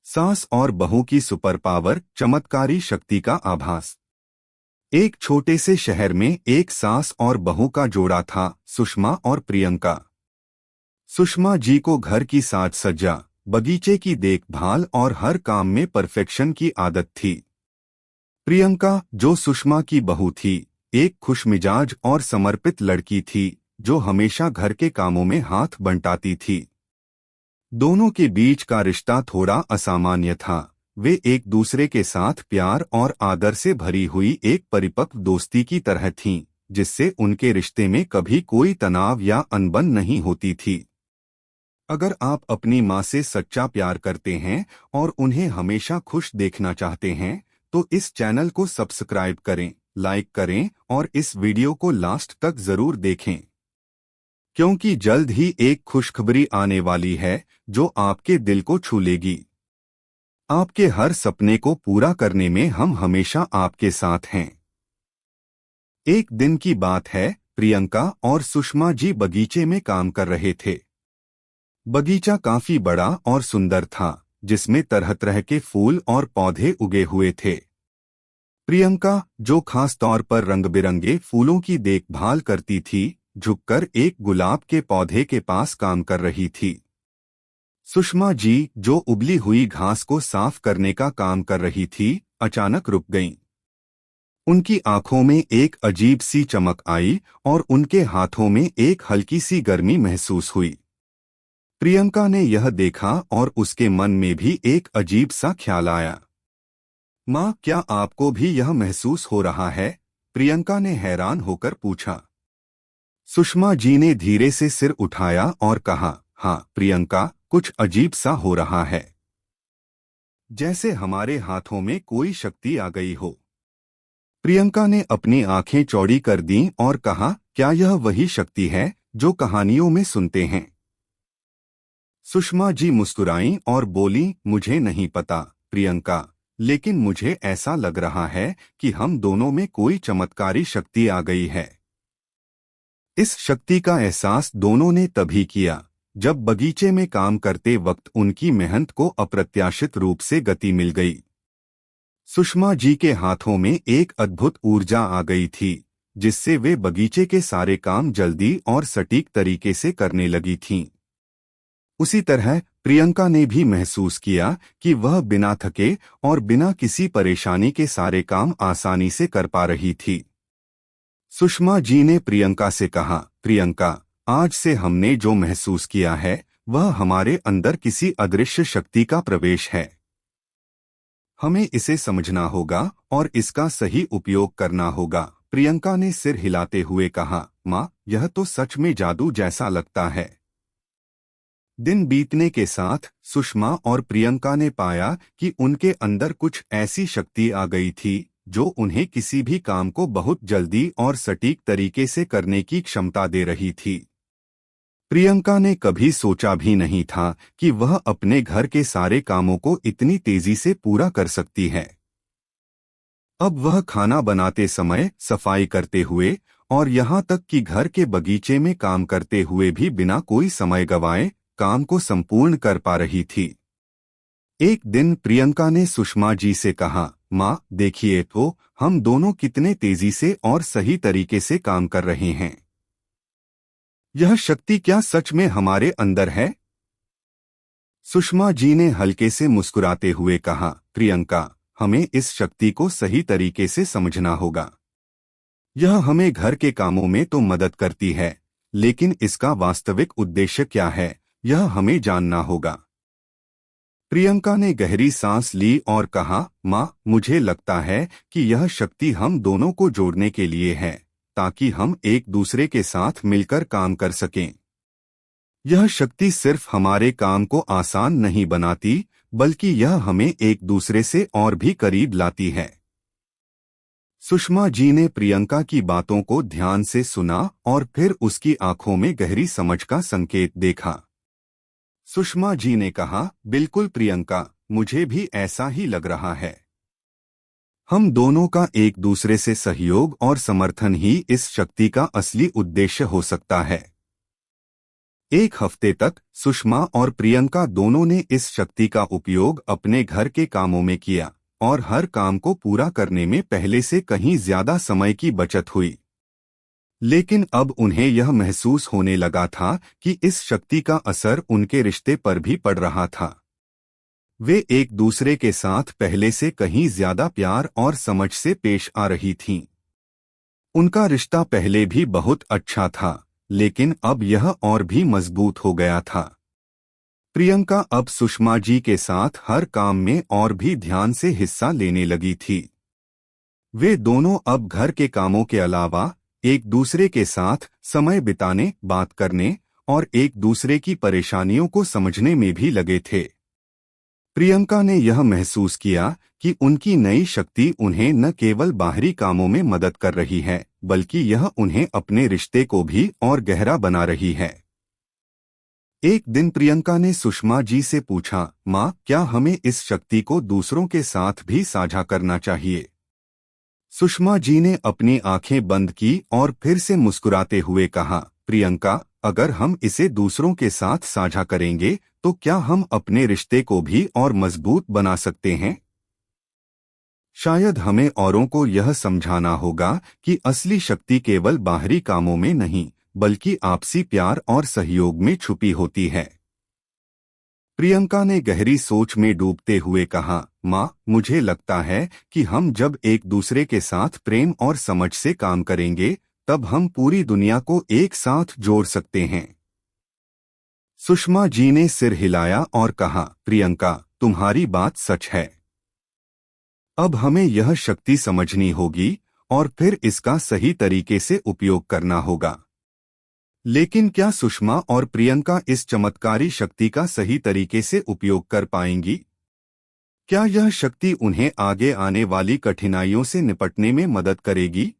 सास और बहू की सुपर पावर, चमत्कारी शक्ति का आभास। एक छोटे से शहर में एक सास और बहू का जोड़ा था, सुषमा और प्रियंका। सुषमा जी को घर की साज सज्जा, बगीचे की देखभाल और हर काम में परफेक्शन की आदत थी। प्रियंका, जो सुषमा की बहू थी, एक खुशमिजाज और समर्पित लड़की थी जो हमेशा घर के कामों में हाथ बंटाती थी। दोनों के बीच का रिश्ता थोड़ा असामान्य था। वे एक दूसरे के साथ प्यार और आदर से भरी हुई एक परिपक्व दोस्ती की तरह थीं, जिससे उनके रिश्ते में कभी कोई तनाव या अनबन नहीं होती थी। अगर आप अपनी माँ से सच्चा प्यार करते हैं और उन्हें हमेशा खुश देखना चाहते हैं, तो इस चैनल को सब्सक्राइब करें, लाइक करें और इस वीडियो को लास्ट तक जरूर देखें, क्योंकि जल्द ही एक खुशखबरी आने वाली है जो आपके दिल को छू लेगी। आपके हर सपने को पूरा करने में हम हमेशा आपके साथ हैं। एक दिन की बात है, प्रियंका और सुषमा जी बगीचे में काम कर रहे थे। बगीचा काफी बड़ा और सुंदर था, जिसमें तरह तरह के फूल और पौधे उगे हुए थे। प्रियंका, जो खास तौर पर रंग बिरंगे फूलों की देखभाल करती थी, झुककर एक गुलाब के पौधे के पास काम कर रही थी। सुषमा जी, जो उबली हुई घास को साफ करने का काम कर रही थी, अचानक रुक गईं। उनकी आंखों में एक अजीब सी चमक आई और उनके हाथों में एक हल्की सी गर्मी महसूस हुई। प्रियंका ने यह देखा और उसके मन में भी एक अजीब सा ख्याल आया। माँ, क्या आपको भी यह महसूस हो रहा है? प्रियंका ने हैरान होकर पूछा। सुषमा जी ने धीरे से सिर उठाया और कहा, हाँ प्रियंका, कुछ अजीब सा हो रहा है, जैसे हमारे हाथों में कोई शक्ति आ गई हो। प्रियंका ने अपनी आंखें चौड़ी कर दीं और कहा, क्या यह वही शक्ति है जो कहानियों में सुनते हैं? सुषमा जी मुस्कुराईं और बोलीं, मुझे नहीं पता प्रियंका, लेकिन मुझे ऐसा लग रहा है कि हम दोनों में कोई चमत्कारी शक्ति आ गई है। इस शक्ति का एहसास दोनों ने तभी किया जब बगीचे में काम करते वक्त उनकी मेहनत को अप्रत्याशित रूप से गति मिल गई। सुषमा जी के हाथों में एक अद्भुत ऊर्जा आ गई थी, जिससे वे बगीचे के सारे काम जल्दी और सटीक तरीके से करने लगी थीं। उसी तरह प्रियंका ने भी महसूस किया कि वह बिना थके और बिना किसी परेशानी के सारे काम आसानी से कर पा रही थी। सुषमा जी ने प्रियंका से कहा, प्रियंका, आज से हमने जो महसूस किया है वह हमारे अंदर किसी अदृश्य शक्ति का प्रवेश है। हमें इसे समझना होगा और इसका सही उपयोग करना होगा। प्रियंका ने सिर हिलाते हुए कहा, माँ, यह तो सच में जादू जैसा लगता है। दिन बीतने के साथ सुषमा और प्रियंका ने पाया कि उनके अंदर कुछ ऐसी शक्ति आ गई थी जो उन्हें किसी भी काम को बहुत जल्दी और सटीक तरीके से करने की क्षमता दे रही थी। प्रियंका ने कभी सोचा भी नहीं था कि वह अपने घर के सारे कामों को इतनी तेजी से पूरा कर सकती है। अब वह खाना बनाते समय, सफाई करते हुए और यहाँ तक कि घर के बगीचे में काम करते हुए भी बिना कोई समय गंवाए काम को संपूर्ण कर पा रही थी। एक दिन प्रियंका ने सुषमा जी से कहा, माँ, देखिए तो हम दोनों कितने तेजी से और सही तरीके से काम कर रहे हैं। यह शक्ति क्या सच में हमारे अंदर है? सुषमा जी ने हल्के से मुस्कुराते हुए कहा, प्रियंका, हमें इस शक्ति को सही तरीके से समझना होगा। यह हमें घर के कामों में तो मदद करती है, लेकिन इसका वास्तविक उद्देश्य क्या है, यह हमें जानना होगा। प्रियंका ने गहरी सांस ली और कहा, माँ, मुझे लगता है कि यह शक्ति हम दोनों को जोड़ने के लिए है, ताकि हम एक दूसरे के साथ मिलकर काम कर सकें। यह शक्ति सिर्फ हमारे काम को आसान नहीं बनाती, बल्कि यह हमें एक दूसरे से और भी करीब लाती है। सुषमा जी ने प्रियंका की बातों को ध्यान से सुना और फिर उसकी आंखों में गहरी समझ का संकेत देखा। सुषमा जी ने कहा, बिल्कुल प्रियंका, मुझे भी ऐसा ही लग रहा है। हम दोनों का एक दूसरे से सहयोग और समर्थन ही इस शक्ति का असली उद्देश्य हो सकता है। एक हफ्ते तक सुषमा और प्रियंका दोनों ने इस शक्ति का उपयोग अपने घर के कामों में किया और हर काम को पूरा करने में पहले से कहीं ज्यादा समय की बचत हुई। लेकिन अब उन्हें यह महसूस होने लगा था कि इस शक्ति का असर उनके रिश्ते पर भी पड़ रहा था। वे एक दूसरे के साथ पहले से कहीं ज्यादा प्यार और समझ से पेश आ रही थीं। उनका रिश्ता पहले भी बहुत अच्छा था, लेकिन अब यह और भी मजबूत हो गया था। प्रियंका अब सुषमा जी के साथ हर काम में और भी ध्यान से हिस्सा लेने लगी थी। वे दोनों अब घर के कामों के अलावा एक दूसरे के साथ समय बिताने, बात करने और एक दूसरे की परेशानियों को समझने में भी लगे थे। प्रियंका ने यह महसूस किया कि उनकी नई शक्ति उन्हें न केवल बाहरी कामों में मदद कर रही है, बल्कि यह उन्हें अपने रिश्ते को भी और गहरा बना रही है। एक दिन प्रियंका ने सुषमा जी से पूछा, माँ, क्या हमें इस शक्ति को दूसरों के साथ भी साझा करना चाहिए? सुषमा जी ने अपनी आंखें बंद की और फिर से मुस्कुराते हुए कहा, प्रियंका, अगर हम इसे दूसरों के साथ साझा करेंगे तो क्या हम अपने रिश्ते को भी और मजबूत बना सकते हैं? शायद हमें औरों को यह समझाना होगा कि असली शक्ति केवल बाहरी कामों में नहीं, बल्कि आपसी प्यार और सहयोग में छुपी होती है। प्रियंका ने गहरी सोच में डूबते हुए कहा, माँ, मुझे लगता है कि हम जब एक दूसरे के साथ प्रेम और समझ से काम करेंगे, तब हम पूरी दुनिया को एक साथ जोड़ सकते हैं। सुषमा जी ने सिर हिलाया और कहा, प्रियंका, तुम्हारी बात सच है। अब हमें यह शक्ति समझनी होगी और फिर इसका सही तरीके से उपयोग करना होगा। लेकिन क्या सुषमा और प्रियंका इस चमत्कारी शक्ति का सही तरीके से उपयोग कर पाएंगी? क्या यह शक्ति उन्हें आगे आने वाली कठिनाइयों से निपटने में मदद करेगी?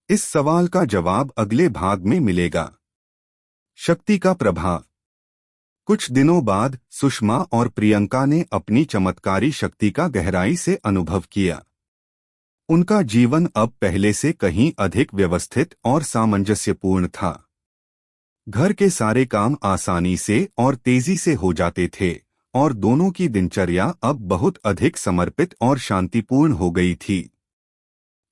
इस सवाल का जवाब अगले भाग में मिलेगा। शक्ति का प्रभाव। कुछ दिनों बाद सुषमा और प्रियंका ने अपनी चमत्कारी शक्ति का गहराई से अनुभव किया। उनका जीवन अब पहले से कहीं अधिक व्यवस्थित और सामंजस्यपूर्ण था। घर के सारे काम आसानी से और तेजी से हो जाते थे और दोनों की दिनचर्या अब बहुत अधिक समर्पित और शांतिपूर्ण हो गई थी।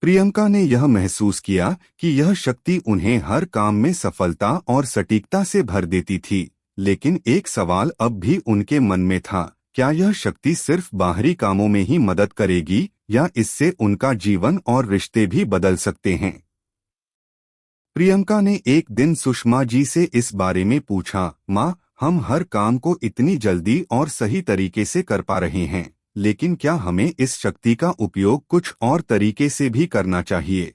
प्रियंका ने यह महसूस किया कि यह शक्ति उन्हें हर काम में सफलता और सटीकता से भर देती थी, लेकिन एक सवाल अब भी उनके मन में था, क्या यह शक्ति सिर्फ बाहरी कामों में ही मदद करेगी या इससे उनका जीवन और रिश्ते भी बदल सकते हैं? प्रियंका ने एक दिन सुषमा जी से इस बारे में पूछा, माँ, हम हर काम को इतनी जल्दी और सही तरीके से कर पा रहे हैं, लेकिन क्या हमें इस शक्ति का उपयोग कुछ और तरीके से भी करना चाहिए?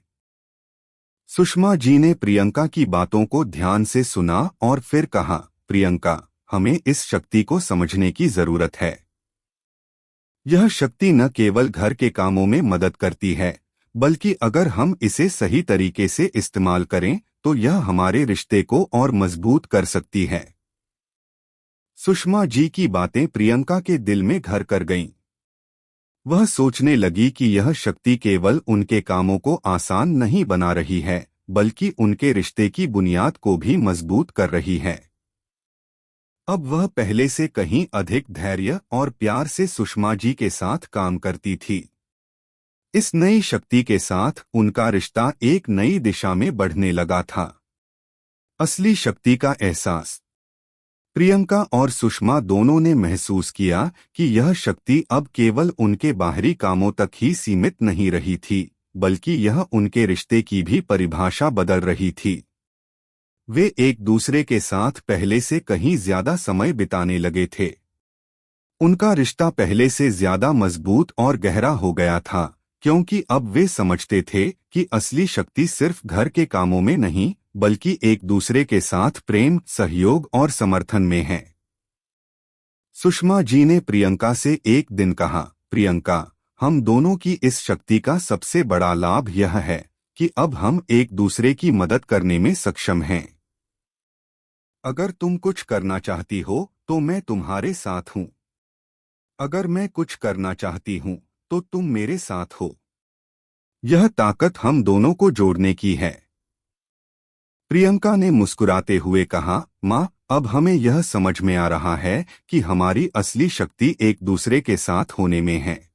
सुषमा जी ने प्रियंका की बातों को ध्यान से सुना और फिर कहा, प्रियंका, हमें इस शक्ति को समझने की जरूरत है। यह शक्ति न केवल घर के कामों में मदद करती है, बल्कि अगर हम इसे सही तरीके से इस्तेमाल करें तो यह हमारे रिश्ते को और मजबूत कर सकती है। सुषमा जी की बातें प्रियंका के दिल में घर कर गईं। वह सोचने लगी कि यह शक्ति केवल उनके कामों को आसान नहीं बना रही है, बल्कि उनके रिश्ते की बुनियाद को भी मजबूत कर रही है। अब वह पहले से कहीं अधिक धैर्य और प्यार से सुषमा जी के साथ काम करती थी। इस नई शक्ति के साथ उनका रिश्ता एक नई दिशा में बढ़ने लगा था। असली शक्ति का एहसास। प्रियंका और सुषमा दोनों ने महसूस किया कि यह शक्ति अब केवल उनके बाहरी कामों तक ही सीमित नहीं रही थी, बल्कि यह उनके रिश्ते की भी परिभाषा बदल रही थी। वे एक दूसरे के साथ पहले से कहीं ज्यादा समय बिताने लगे थे। उनका रिश्ता पहले से ज्यादा मजबूत और गहरा हो गया था, क्योंकि अब वे समझते थे कि असली शक्ति सिर्फ घर के कामों में नहीं, बल्कि एक दूसरे के साथ प्रेम, सहयोग और समर्थन में है। सुषमा जी ने प्रियंका से एक दिन कहा, प्रियंका, हम दोनों की इस शक्ति का सबसे बड़ा लाभ यह है कि अब हम एक दूसरे की मदद करने में सक्षम हैं। अगर तुम कुछ करना चाहती हो तो मैं तुम्हारे साथ हूं। अगर मैं कुछ करना चाहती हूं तो तुम मेरे साथ हो। यह ताकत हम दोनों को जोड़ने की है। प्रियंका ने मुस्कुराते हुए कहा, माँ, अब हमें यह समझ में आ रहा है कि हमारी असली शक्ति एक दूसरे के साथ होने में है।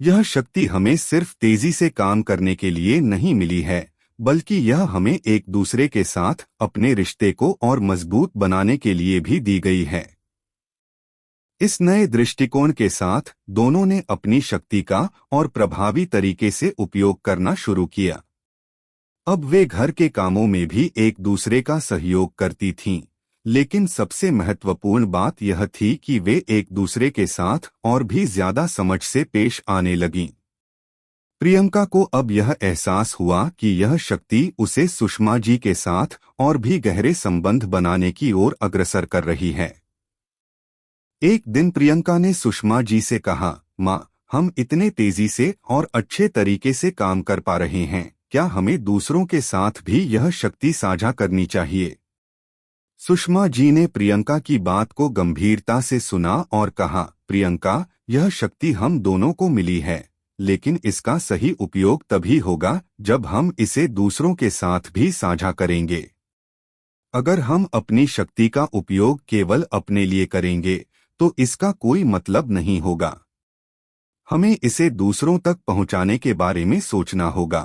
यह शक्ति हमें सिर्फ तेजी से काम करने के लिए नहीं मिली है, बल्कि यह हमें एक दूसरे के साथ अपने रिश्ते को और मजबूत बनाने के लिए भी दी गई है। इस नए दृष्टिकोण के साथ दोनों ने अपनी शक्ति का और प्रभावी तरीके से उपयोग करना शुरू किया। अब वे घर के कामों में भी एक दूसरे का सहयोग करती थीं, लेकिन सबसे महत्वपूर्ण बात यह थी कि वे एक दूसरे के साथ और भी ज्यादा समझ से पेश आने लगीं। प्रियंका को अब यह एहसास हुआ कि यह शक्ति उसे सुषमा जी के साथ और भी गहरे संबंध बनाने की ओर अग्रसर कर रही है। एक दिन प्रियंका ने सुषमा जी से कहा, माँ, हम इतने तेजी से और अच्छे तरीके से काम कर पा रहे हैं, क्या हमें दूसरों के साथ भी यह शक्ति साझा करनी चाहिए? सुषमा जी ने प्रियंका की बात को गंभीरता से सुना और कहा, प्रियंका, यह शक्ति हम दोनों को मिली है, लेकिन इसका सही उपयोग तभी होगा जब हम इसे दूसरों के साथ भी साझा करेंगे। अगर हम अपनी शक्ति का उपयोग केवल अपने लिए करेंगे तो इसका कोई मतलब नहीं होगा। हमें इसे दूसरों तक पहुंचाने के बारे में सोचना होगा।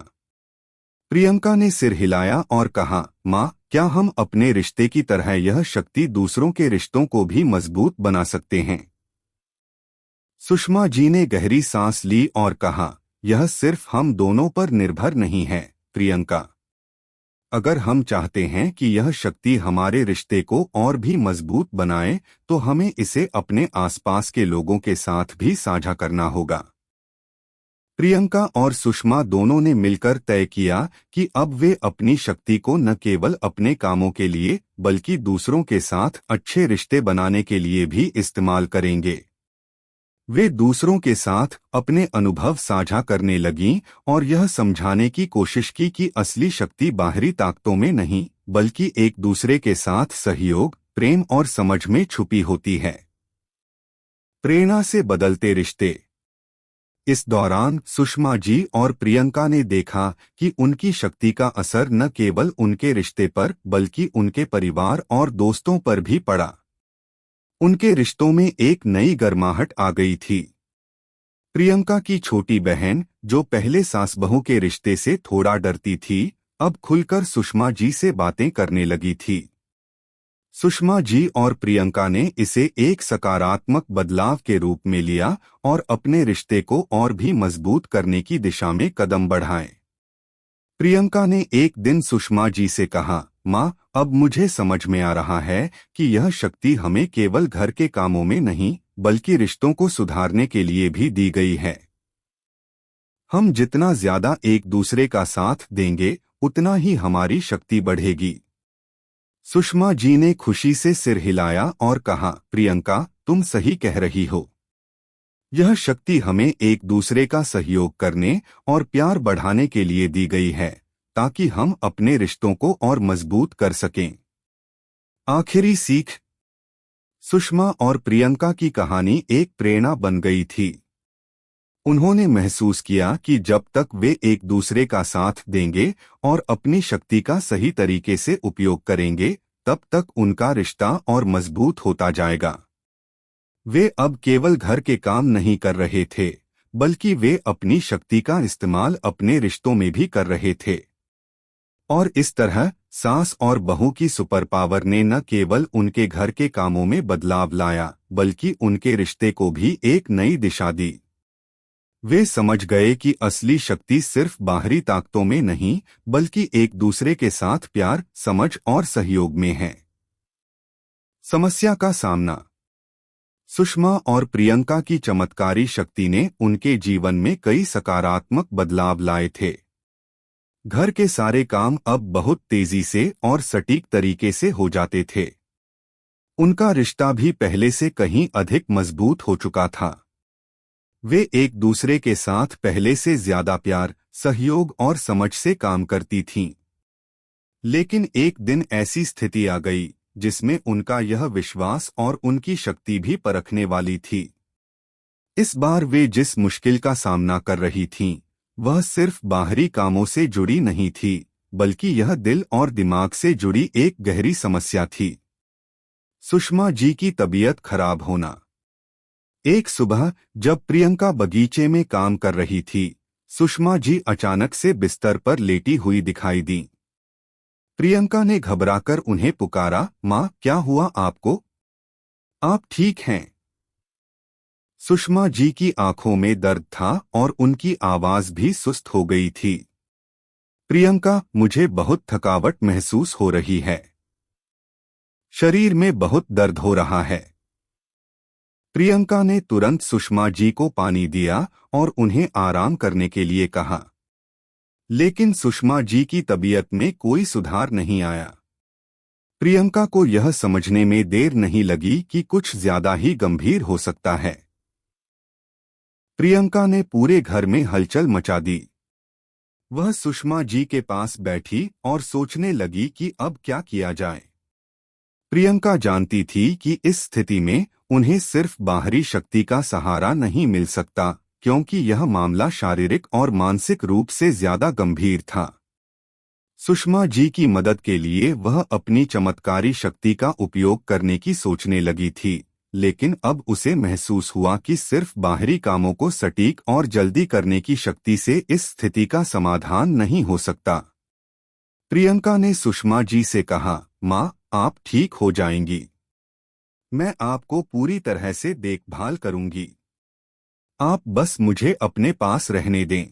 प्रियंका ने सिर हिलाया और कहा, माँ, क्या हम अपने रिश्ते की तरह यह शक्ति दूसरों के रिश्तों को भी मजबूत बना सकते हैं? सुषमा जी ने गहरी सांस ली और कहा, यह सिर्फ हम दोनों पर निर्भर नहीं है, प्रियंका। अगर हम चाहते हैं कि यह शक्ति हमारे रिश्ते को और भी मजबूत बनाए, तो हमें इसे अपने आसपास के लोगों के साथ भी साझा करना होगा। प्रियंका और सुषमा दोनों ने मिलकर तय किया कि अब वे अपनी शक्ति को न केवल अपने कामों के लिए बल्कि दूसरों के साथ अच्छे रिश्ते बनाने के लिए भी इस्तेमाल करेंगे। वे दूसरों के साथ अपने अनुभव साझा करने लगीं और यह समझाने की कोशिश की कि असली शक्ति बाहरी ताकतों में नहीं, बल्कि एक दूसरे के साथ सहयोग, प्रेम और समझ में छुपी होती है। प्रेरणा से बदलते रिश्ते। इस दौरान सुषमा जी और प्रियंका ने देखा कि उनकी शक्ति का असर न केवल उनके रिश्ते पर बल्कि उनके परिवार और दोस्तों पर भी पड़ा। उनके रिश्तों में एक नई गर्माहट आ गई थी। प्रियंका की छोटी बहन, जो पहले सास बहू के रिश्ते से थोड़ा डरती थी, अब खुलकर सुषमा जी से बातें करने लगी थी। सुषमा जी और प्रियंका ने इसे एक सकारात्मक बदलाव के रूप में लिया और अपने रिश्ते को और भी मजबूत करने की दिशा में कदम बढ़ाए। प्रियंका ने एक दिन सुषमा जी से कहा, माँ, अब मुझे समझ में आ रहा है कि यह शक्ति हमें केवल घर के कामों में नहीं, बल्कि रिश्तों को सुधारने के लिए भी दी गई है। हम जितना ज्यादा एक दूसरे का साथ देंगे, उतना ही हमारी शक्ति बढ़ेगी। सुषमा जी ने खुशी से सिर हिलाया और कहा, प्रियंका, तुम सही कह रही हो। यह शक्ति हमें एक दूसरे का सहयोग करने और प्यार बढ़ाने के लिए दी गई है, ताकि हम अपने रिश्तों को और मजबूत कर सकें। आखिरी सीख। सुषमा और प्रियंका की कहानी एक प्रेरणा बन गई थी। उन्होंने महसूस किया कि जब तक वे एक दूसरे का साथ देंगे और अपनी शक्ति का सही तरीके से उपयोग करेंगे, तब तक उनका रिश्ता और मजबूत होता जाएगा। वे अब केवल घर के काम नहीं कर रहे थे, बल्कि वे अपनी शक्ति का इस्तेमाल अपने रिश्तों में भी कर रहे थे। और इस तरह सास और बहू की सुपर पावर ने न केवल उनके घर के कामों में बदलाव लाया, बल्कि उनके रिश्ते को भी एक नई दिशा दी। वे समझ गए कि असली शक्ति सिर्फ बाहरी ताकतों में नहीं, बल्कि एक दूसरे के साथ प्यार, समझ और सहयोग में है। समस्या का सामना। सुषमा और प्रियंका की चमत्कारी शक्ति ने उनके जीवन में कई सकारात्मक बदलाव लाए थे। घर के सारे काम अब बहुत तेजी से और सटीक तरीके से हो जाते थे। उनका रिश्ता भी पहले से कहीं अधिक मजबूत हो चुका था। वे एक दूसरे के साथ पहले से ज्यादा प्यार, सहयोग और समझ से काम करती थीं। लेकिन एक दिन ऐसी स्थिति आ गई जिसमें उनका यह विश्वास और उनकी शक्ति भी परखने वाली थी। इस बार वे जिस मुश्किल का सामना कर रही थीं, वह सिर्फ बाहरी कामों से जुड़ी नहीं थी, बल्कि यह दिल और दिमाग से जुड़ी एक गहरी समस्या थी। सुषमा जी की तबीयत खराब होना। एक सुबह जब प्रियंका बगीचे में काम कर रही थी, सुषमा जी अचानक से बिस्तर पर लेटी हुई दिखाई दी। प्रियंका ने घबराकर उन्हें पुकारा, माँ, क्या हुआ आपको? आप ठीक हैं? सुषमा जी की आंखों में दर्द था और उनकी आवाज भी सुस्त हो गई थी। प्रियंका, मुझे बहुत थकावट महसूस हो रही है। शरीर में बहुत दर्द हो रहा है। प्रियंका ने तुरंत सुषमा जी को पानी दिया और उन्हें आराम करने के लिए कहा। लेकिन सुषमा जी की तबीयत में कोई सुधार नहीं आया। प्रियंका को यह समझने में देर नहीं लगी कि कुछ ज्यादा ही गंभीर हो सकता है। प्रियंका ने पूरे घर में हलचल मचा दी। वह सुषमा जी के पास बैठी और सोचने लगी कि अब क्या किया जाए। प्रियंका जानती थी कि इस स्थिति में उन्हें सिर्फ बाहरी शक्ति का सहारा नहीं मिल सकता, क्योंकि यह मामला शारीरिक और मानसिक रूप से ज्यादा गंभीर था। सुषमा जी की मदद के लिए वह अपनी चमत्कारी शक्ति का उपयोग करने की सोचने लगी थी, लेकिन अब उसे महसूस हुआ कि सिर्फ बाहरी कामों को सटीक और जल्दी करने की शक्ति से इस स्थिति का समाधान नहीं हो सकता। प्रियंका ने सुषमा जी से कहा, माँ, आप ठीक हो जाएंगी। मैं आपको पूरी तरह से देखभाल करूंगी। आप बस मुझे अपने पास रहने दें।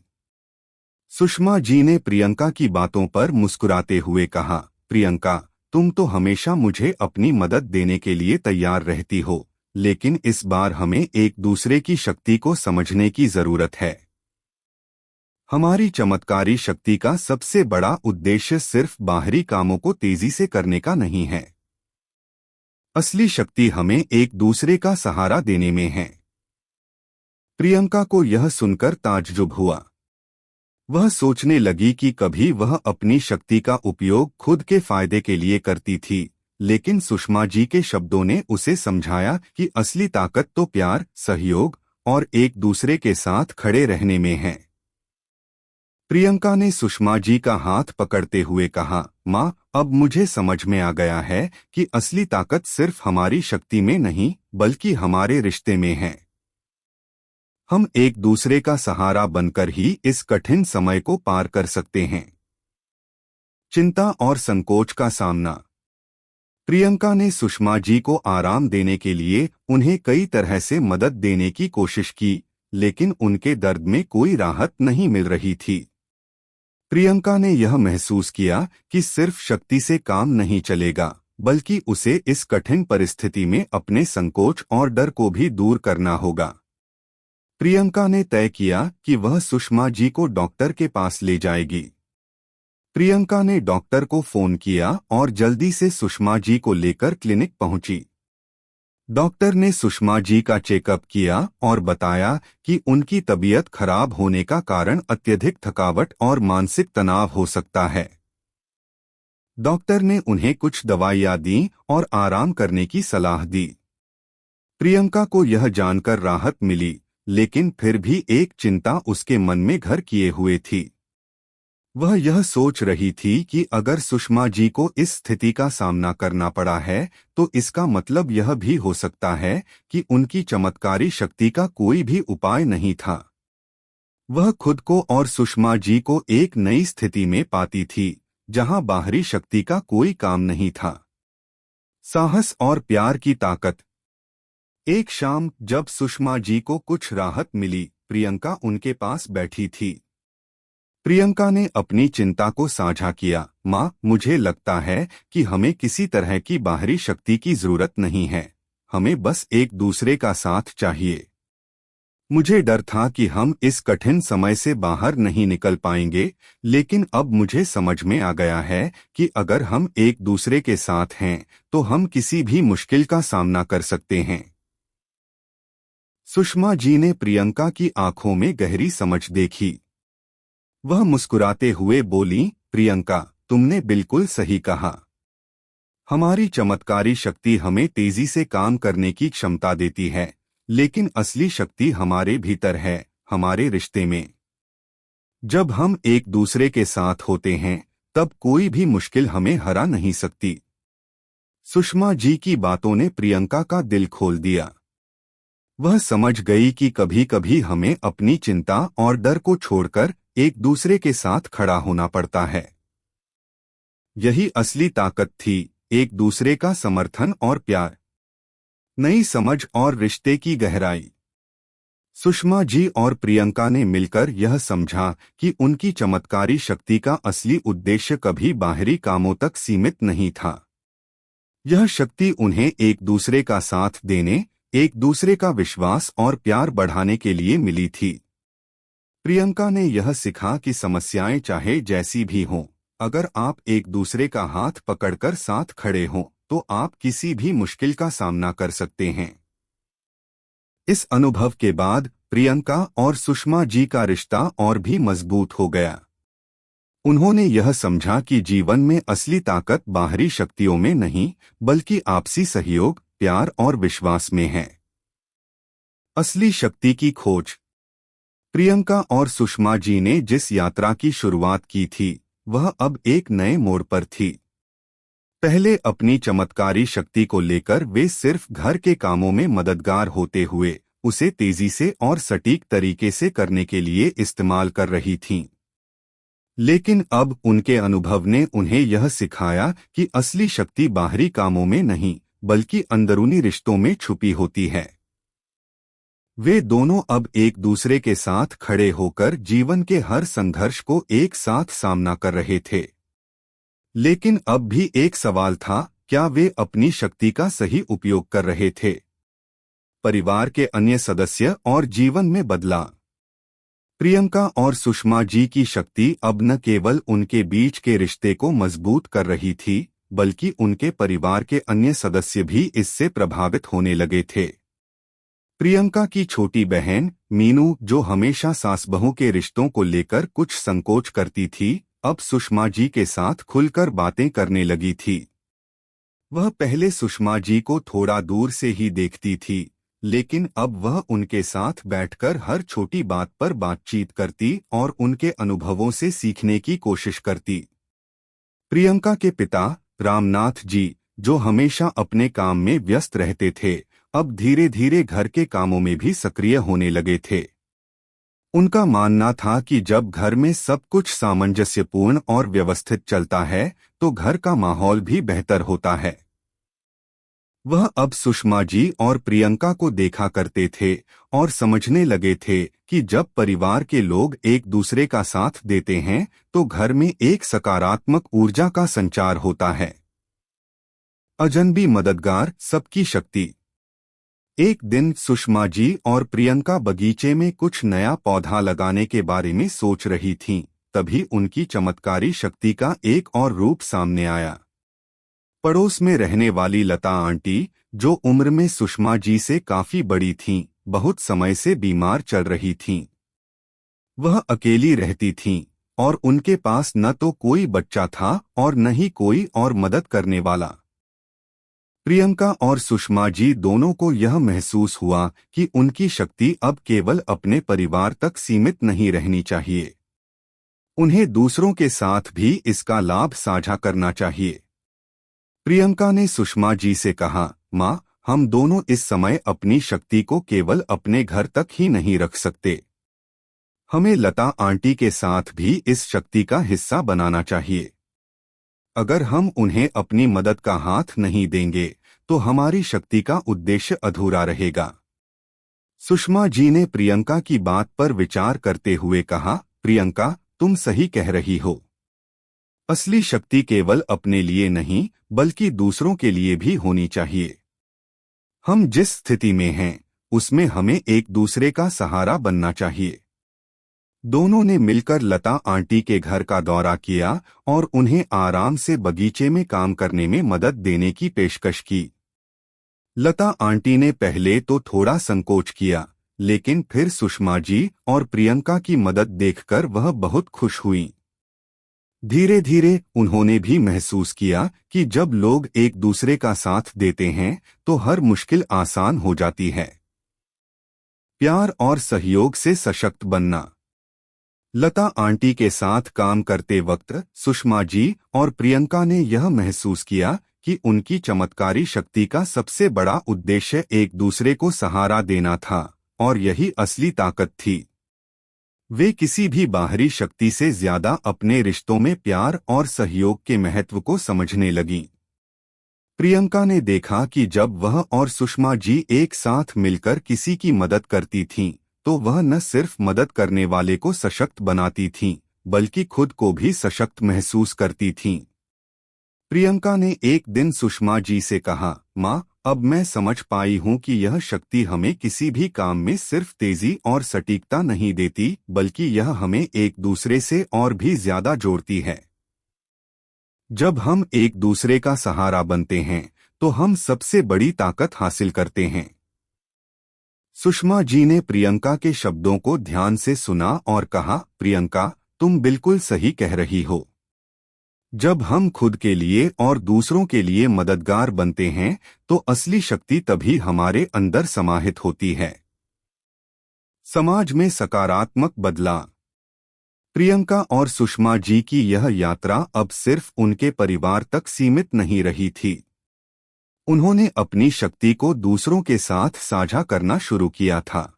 सुषमा जी ने प्रियंका की बातों पर मुस्कुराते हुए कहा, प्रियंका, तुम तो हमेशा मुझे अपनी मदद देने के लिए तैयार रहती हो, लेकिन इस बार हमें एक दूसरे की शक्ति को समझने की जरूरत है। हमारी चमत्कारी शक्ति का सबसे बड़ा उद्देश्य सिर्फ बाहरी कामों को तेजी से करने का नहीं है। असली शक्ति हमें एक दूसरे का सहारा देने में है। प्रियंका को यह सुनकर ताज्जुब हुआ। वह सोचने लगी कि कभी वह अपनी शक्ति का उपयोग खुद के फायदे के लिए करती थी, लेकिन सुषमा जी के शब्दों ने उसे समझाया कि असली ताकत तो प्यार, सहयोग और एक दूसरे के साथ खड़े रहने में है। प्रियंका ने सुषमा जी का हाथ पकड़ते हुए कहा, माँ, अब मुझे समझ में आ गया है कि असली ताकत सिर्फ हमारी शक्ति में नहीं, बल्कि हमारे रिश्ते में है। हम एक दूसरे का सहारा बनकर ही इस कठिन समय को पार कर सकते हैं। चिंता और संकोच का सामना। प्रियंका ने सुषमा जी को आराम देने के लिए उन्हें कई तरह से मदद देने की कोशिश की, लेकिन उनके दर्द में कोई राहत नहीं मिल रही थी। प्रियंका ने यह महसूस किया कि सिर्फ शक्ति से काम नहीं चलेगा, बल्कि उसे इस कठिन परिस्थिति में अपने संकोच और डर को भी दूर करना होगा। प्रियंका ने तय किया कि वह सुषमा जी को डॉक्टर के पास ले जाएगी। प्रियंका ने डॉक्टर को फोन किया और जल्दी से सुषमा जी को लेकर क्लिनिक पहुंची। डॉक्टर ने सुषमा जी का चेकअप किया और बताया कि उनकी तबीयत खराब होने का कारण अत्यधिक थकावट और मानसिक तनाव हो सकता है। डॉक्टर ने उन्हें कुछ दवाइयां दी और आराम करने की सलाह दी। प्रियंका को यह जानकर राहत मिली, लेकिन फिर भी एक चिंता उसके मन में घर किए हुए थी। वह यह सोच रही थी कि अगर सुषमा जी को इस स्थिति का सामना करना पड़ा है, तो इसका मतलब यह भी हो सकता है कि उनकी चमत्कारी शक्ति का कोई भी उपाय नहीं था। वह खुद को और सुषमा जी को एक नई स्थिति में पाती थी, जहां बाहरी शक्ति का कोई काम नहीं था। साहस और प्यार की ताकत। एक शाम जब सुषमा जी को कुछ राहत मिली, प्रियंका उनके पास बैठी थी। प्रियंका ने अपनी चिंता को साझा किया, माँ, मुझे लगता है कि हमें किसी तरह की बाहरी शक्ति की जरूरत नहीं है, हमें बस एक दूसरे का साथ चाहिए। मुझे डर था कि हम इस कठिन समय से बाहर नहीं निकल पाएंगे, लेकिन अब मुझे समझ में आ गया है कि अगर हम एक दूसरे के साथ हैं, तो हम किसी भी मुश्किल का सामना कर सकते हैं। सुषमा जी ने प्रियंका की आंखों में गहरी समझ देखी। वह मुस्कुराते हुए बोली, प्रियंका, तुमने बिल्कुल सही कहा। हमारी चमत्कारी शक्ति हमें तेजी से काम करने की क्षमता देती है, लेकिन असली शक्ति हमारे भीतर है, हमारे रिश्ते में। जब हम एक दूसरे के साथ होते हैं, तब कोई भी मुश्किल हमें हरा नहीं सकती। सुषमा जी की बातों ने प्रियंका का दिल खोल दिया। वह समझ गई कि कभी कभी हमें अपनी चिंता और डर को छोड़कर एक दूसरे के साथ खड़ा होना पड़ता है। यही असली ताकत थी, एक दूसरे का समर्थन और प्यार, नई समझ और रिश्ते की गहराई। सुषमा जी और प्रियंका ने मिलकर यह समझा कि उनकी चमत्कारी शक्ति का असली उद्देश्य कभी बाहरी कामों तक सीमित नहीं था। यह शक्ति उन्हें एक दूसरे का साथ देने, एक दूसरे का विश्वास और प्यार बढ़ाने के लिए मिली थी। प्रियंका ने यह सीखा कि समस्याएं चाहे जैसी भी हों, अगर आप एक दूसरे का हाथ पकड़कर साथ खड़े हों, तो आप किसी भी मुश्किल का सामना कर सकते हैं। इस अनुभव के बाद प्रियंका और सुषमा जी का रिश्ता और भी मजबूत हो गया। उन्होंने यह समझा कि जीवन में असली ताकत बाहरी शक्तियों में नहीं, बल्कि आपसी सहयोग, प्यार और विश्वास में है। असली शक्ति की खोज। प्रियंका और सुषमा जी ने जिस यात्रा की शुरुआत की थी, वह अब एक नए मोड़ पर थी। पहले अपनी चमत्कारी शक्ति को लेकर वे सिर्फ घर के कामों में मददगार होते हुए उसे तेजी से और सटीक तरीके से करने के लिए इस्तेमाल कर रही थीं। लेकिन अब उनके अनुभव ने उन्हें यह सिखाया कि असली शक्ति बाहरी कामों में नहीं, बल्कि अंदरूनी रिश्तों में छुपी होती है। वे दोनों अब एक दूसरे के साथ खड़े होकर जीवन के हर संघर्ष को एक साथ सामना कर रहे थे। लेकिन अब भी एक सवाल था, क्या वे अपनी शक्ति का सही उपयोग कर रहे थे? परिवार के अन्य सदस्य और जीवन में बदलाव। प्रियंका और सुषमा जी की शक्ति अब न केवल उनके बीच के रिश्ते को मजबूत कर रही थी, बल्कि उनके परिवार के अन्य सदस्य भी इससे प्रभावित होने लगे थे। प्रियंका की छोटी बहन मीनू, जो हमेशा सास-बहू के रिश्तों को लेकर कुछ संकोच करती थी, अब सुषमा जी के साथ खुलकर बातें करने लगी थी। वह पहले सुषमा जी को थोड़ा दूर से ही देखती थी, लेकिन अब वह उनके साथ बैठकर हर छोटी बात पर बातचीत करती और उनके अनुभवों से सीखने की कोशिश करती। प्रियंका के पिता रामनाथ जी, जो हमेशा अपने काम में व्यस्त रहते थे, अब धीरे धीरे घर के कामों में भी सक्रिय होने लगे थे। उनका मानना था कि जब घर में सब कुछ सामंजस्यपूर्ण और व्यवस्थित चलता है, तो घर का माहौल भी बेहतर होता है। वह अब सुषमा जी और प्रियंका को देखा करते थे और समझने लगे थे कि जब परिवार के लोग एक दूसरे का साथ देते हैं, तो घर में एक सकारात्मक ऊर्जा का संचार होता है। अजनबी मददगार, सबकी शक्ति। एक दिन सुषमा जी और प्रियंका बगीचे में कुछ नया पौधा लगाने के बारे में सोच रही थीं, तभी उनकी चमत्कारी शक्ति का एक और रूप सामने आया। पड़ोस में रहने वाली लता आंटी, जो उम्र में सुषमा जी से काफी बड़ी थीं, बहुत समय से बीमार चल रही थीं। वह अकेली रहती थीं और उनके पास न तो कोई बच्चा था और न ही कोई और मदद करने वाला। प्रियंका और सुषमा जी दोनों को यह महसूस हुआ कि उनकी शक्ति अब केवल अपने परिवार तक सीमित नहीं रहनी चाहिए। उन्हें दूसरों के साथ भी इसका लाभ साझा करना चाहिए। प्रियंका ने सुषमा जी से कहा, माँ, हम दोनों इस समय अपनी शक्ति को केवल अपने घर तक ही नहीं रख सकते। हमें लता आंटी के साथ भी इस शक्ति का हिस्सा बनाना चाहिए। अगर हम उन्हें अपनी मदद का हाथ नहीं देंगे, तो हमारी शक्ति का उद्देश्य अधूरा रहेगा। सुषमा जी ने प्रियंका की बात पर विचार करते हुए कहा, प्रियंका, तुम सही कह रही हो। असली शक्ति केवल अपने लिए नहीं, बल्कि दूसरों के लिए भी होनी चाहिए। हम जिस स्थिति में हैं, उसमें हमें एक दूसरे का सहारा बनना चाहिए। दोनों ने मिलकर लता आंटी के घर का दौरा किया और उन्हें आराम से बगीचे में काम करने में मदद देने की पेशकश की। लता आंटी ने पहले तो थोड़ा संकोच किया, लेकिन फिर सुषमा जी और प्रियंका की मदद देखकर वह बहुत खुश हुईं। धीरे धीरे उन्होंने भी महसूस किया कि जब लोग एक दूसरे का साथ देते हैं, तो हर मुश्किल आसान हो जाती है। प्यार और सहयोग से सशक्त बनना। लता आंटी के साथ काम करते वक्त सुषमा जी और प्रियंका ने यह महसूस किया कि उनकी चमत्कारी शक्ति का सबसे बड़ा उद्देश्य एक दूसरे को सहारा देना था, और यही असली ताकत थी। वे किसी भी बाहरी शक्ति से ज्यादा अपने रिश्तों में प्यार और सहयोग के महत्व को समझने लगीं। प्रियंका ने देखा कि जब वह और सुषमा जी एक साथ मिलकर किसी की मदद करती थीं, तो वह न सिर्फ मदद करने वाले को सशक्त बनाती थीं, बल्कि खुद को भी सशक्त महसूस करती थीं। प्रियंका ने एक दिन सुषमा जी से कहा, माँ, अब मैं समझ पाई हूँ कि यह शक्ति हमें किसी भी काम में सिर्फ तेजी और सटीकता नहीं देती, बल्कि यह हमें एक दूसरे से और भी ज्यादा जोड़ती है। जब हम एक दूसरे का सहारा बनते हैं, तो हम सबसे बड़ी ताकत हासिल करते हैं। सुषमा जी ने प्रियंका के शब्दों को ध्यान से सुना और कहा, प्रियंका, तुम बिल्कुल सही कह रही हो। जब हम खुद के लिए और दूसरों के लिए मददगार बनते हैं, तो असली शक्ति तभी हमारे अंदर समाहित होती है। समाज में सकारात्मक बदलाव। प्रियंका और सुषमा जी की यह यात्रा अब सिर्फ उनके परिवार तक सीमित नहीं रही थी। उन्होंने अपनी शक्ति को दूसरों के साथ साझा करना शुरू किया था।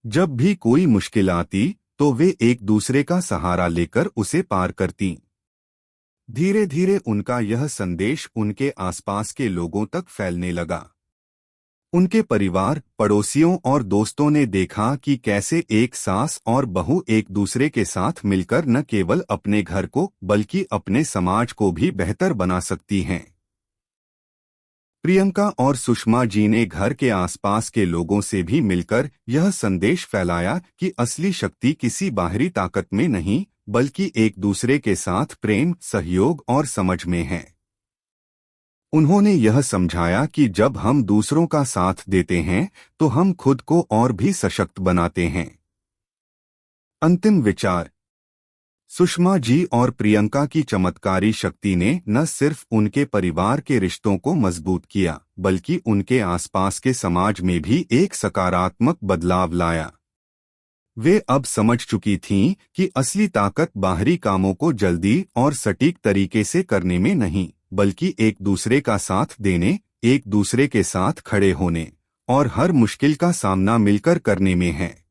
जब भी कोई मुश्किल आती, तो वे एक दूसरे का सहारा लेकर उसे पार करतीं। धीरे धीरे उनका यह संदेश उनके आसपास के लोगों तक फैलने लगा। उनके परिवार, पड़ोसियों और दोस्तों ने देखा कि कैसे एक सास और बहू एक दूसरे के साथ मिलकर न केवल अपने घर को बल्कि अपने समाज को भी बेहतर बना सकती हैं। प्रियंका और सुषमा जी ने घर के आसपास के लोगों से भी मिलकर यह संदेश फैलाया कि असली शक्ति किसी बाहरी ताकत में नहीं, बल्कि एक दूसरे के साथ प्रेम, सहयोग और समझ में है। उन्होंने यह समझाया कि जब हम दूसरों का साथ देते हैं, तो हम खुद को और भी सशक्त बनाते हैं। अंतिम विचार। सुषमा जी और प्रियंका की चमत्कारी शक्ति ने न सिर्फ उनके परिवार के रिश्तों को मजबूत किया, बल्कि उनके आसपास के समाज में भी एक सकारात्मक बदलाव लाया। वे अब समझ चुकी थीं कि असली ताकत बाहरी कामों को जल्दी और सटीक तरीके से करने में नहीं, बल्कि एक दूसरे का साथ देने, एक दूसरे के साथ खड़े होने और हर मुश्किल का सामना मिलकर करने में है।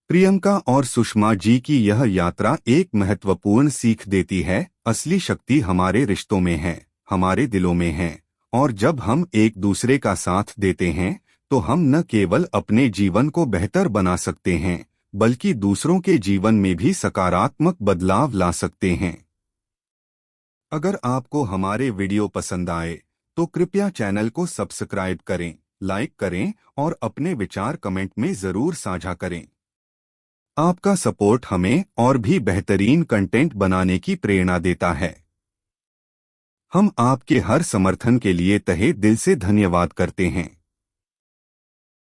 प्रियंका और सुषमा जी की यह यात्रा एक महत्वपूर्ण सीख देती है, असली शक्ति हमारे रिश्तों में है, हमारे दिलों में है, और जब हम एक दूसरे का साथ देते हैं, तो हम न केवल अपने जीवन को बेहतर बना सकते हैं, बल्कि दूसरों के जीवन में भी सकारात्मक बदलाव ला सकते हैं। अगर आपको हमारे वीडियो पसंद आए, तो कृपया चैनल को सब्सक्राइब करें, लाइक करें और अपने विचार कमेंट में जरूर साझा करें। आपका सपोर्ट हमें और भी बेहतरीन कंटेंट बनाने की प्रेरणा देता है। हम आपके हर समर्थन के लिए तहे दिल से धन्यवाद करते हैं।